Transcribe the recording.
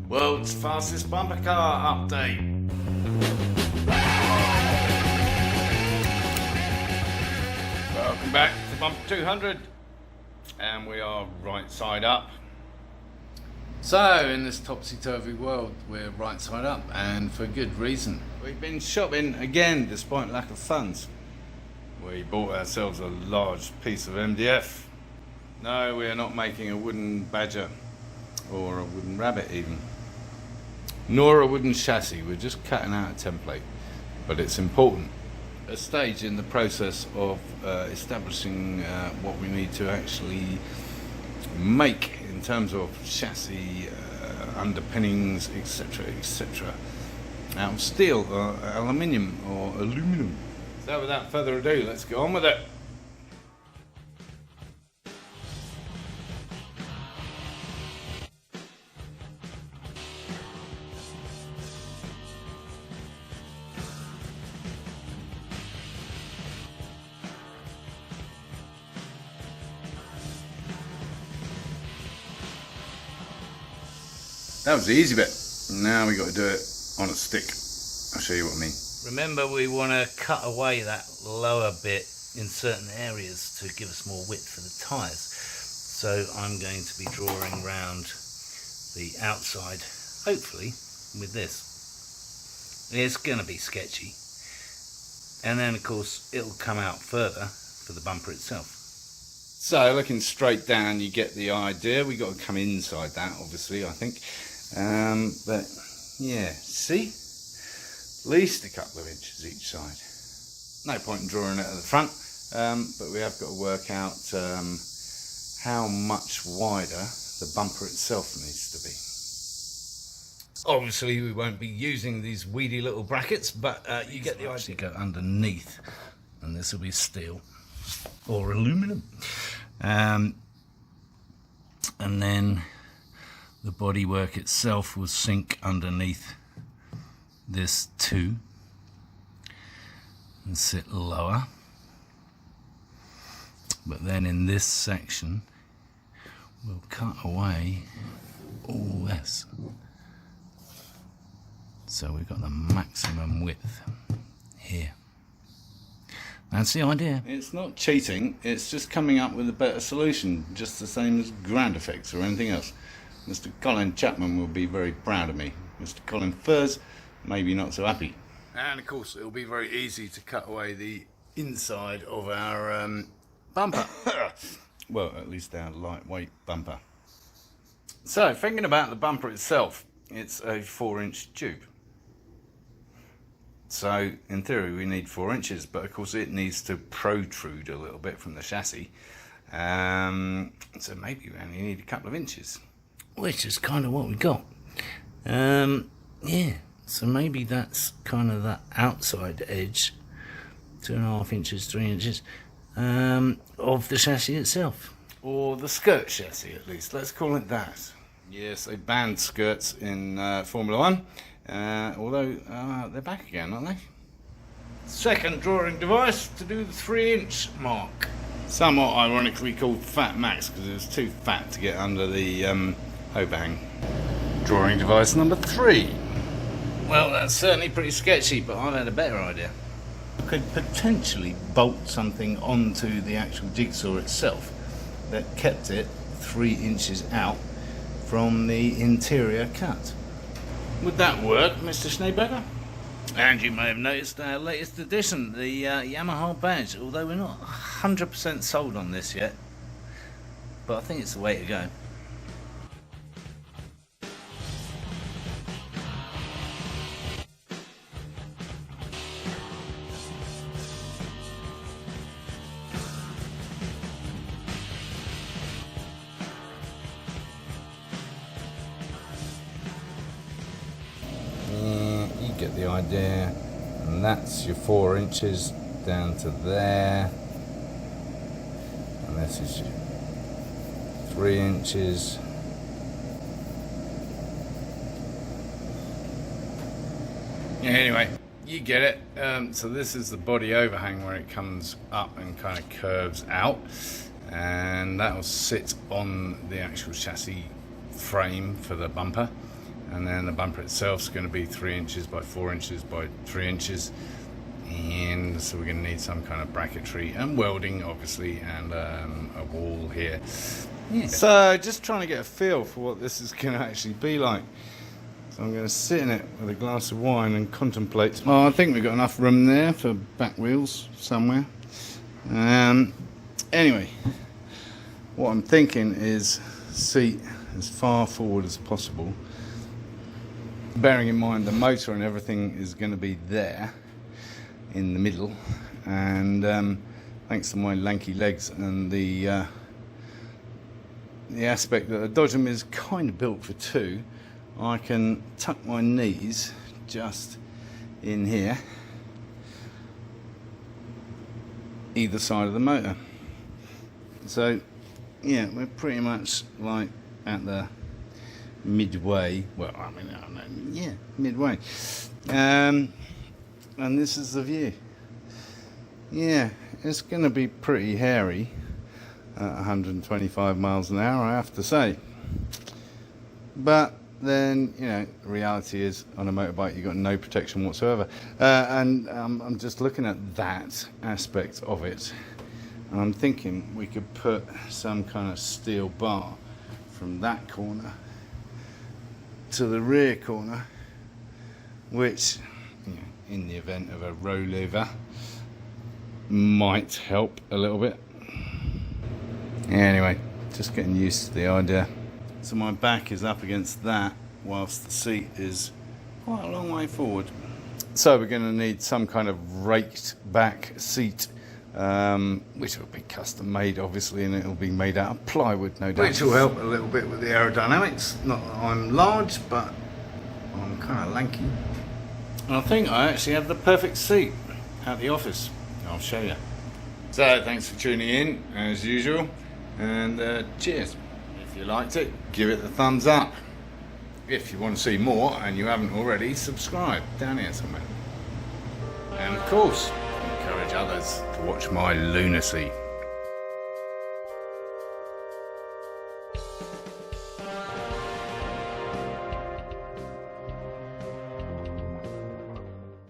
World's fastest bumper car update. Welcome back to Bumper 200, and we are right side up. So in this topsy-turvy world, we're right side up, and for good reason. We've been shopping again despite lack of funds. We bought ourselves a large piece of MDF. No, we are not making a wooden badger or a wooden rabbit even, nor a wooden chassis. We're just cutting out a template, but it's important. A stage in the process of establishing what we need to actually make in terms of chassis, underpinnings, etc., etc., out of steel or aluminium or aluminum. So without further ado, let's go on with it. That was the easy bit. Now we got to do it on a stick. I'll show you what I mean. Remember, we want to cut away that lower bit in certain areas to give us more width for the tyres. So I'm going to be drawing round the outside, hopefully, with this. It's going to be sketchy. And then, of course, it'll come out further for the bumper itself. So, looking straight down, you get the idea. We've got to come inside that, obviously, I think. But yeah, see, at least a couple of inches each side. No point in drawing it at the front, but we have got to work out how much wider the bumper itself needs to be. Obviously we won't be using these weedy little brackets, but you get the idea. Go underneath, and this will be steel or aluminum, and then the bodywork itself will sink underneath this too and sit lower. But then in this section we'll cut away all this. So we've got the maximum width here. That's the idea. It's not cheating, it's just coming up with a better solution, just the same as ground effects or anything else. Mr. Colin Chapman will be very proud of me. Mr. Colin Furs, maybe not so happy. And of course, it'll be very easy to cut away the inside of our bumper. Well, at least our lightweight bumper. So, thinking about the bumper itself, it's a 4-inch tube. So, in theory, we need 4 inches, but of course it needs to protrude a little bit from the chassis. So maybe we only need a couple of inches. Which is kind of what we got. Yeah, so maybe that's kind of that outside edge, 2.5 inches, 3 inches, of the chassis itself. Or the skirt chassis, at least, let's call it that. Yes, they banned skirts in Formula 1, although they're back again, aren't they? Second drawing device to do the 3-inch mark. Somewhat ironically called Fat Max, because it was too fat to get under the overhang. Drawing device number 3. Well, that's certainly pretty sketchy, but I've had a better idea. I could potentially bolt something onto the actual jigsaw itself that kept it 3 inches out from the interior cut. Would that work, Mr. Schneeberger? And you may have noticed our latest addition, the Yamaha badge, although we're not 100% sold on this yet, but I think it's the way to go. Get the idea, and that's your 4 inches down to there, and this is your 3 inches. Yeah, anyway, you get it. So this is the body overhang where it comes up and kind of curves out, and that will sit on the actual chassis frame for the bumper. and then the bumper itself is going to be 3 inches by 4 inches by 3 inches, and so we're going to need some kind of bracketry and welding, obviously, and a wall here. Yeah. So just trying to get a feel for what this is going to actually be like. So I'm going to sit in it with a glass of wine and contemplate. Oh, I think we've got enough room there for back wheels somewhere. Anyway, what I'm thinking is seat as far forward as possible, bearing in mind the motor and everything is going to be there in the middle, and thanks to my lanky legs and the aspect that the Dodgem is kind of built for two, I can tuck my knees just in here, either side of the motor. So yeah, we're pretty much like at the midway. Well, I mean, I don't know, yeah, midway. And this is the view. Yeah, it's going to be pretty hairy at 125 miles an hour, I have to say. But then, you know, the reality is on a motorbike you've got no protection whatsoever. And I'm just looking at that aspect of it, and I'm thinking we could put some kind of steel bar from that corner to the rear corner, which, you know, in the event of a rollover might help a little bit. Anyway, just getting used to the idea. So my back is up against that whilst the seat is quite a long way forward. So we're going to need some kind of raked back seat, which will be custom made obviously, and it'll be made out of plywood, no doubt. Which will help a little bit with the aerodynamics. Not that I'm large, but I'm kind of lanky. And I think I actually have the perfect seat at the office. I'll show you. So thanks for tuning in as usual, and cheers. If you liked it, give it the thumbs up. If you want to see more and you haven't already, subscribe down here somewhere. And of course, encourage others to watch my lunacy.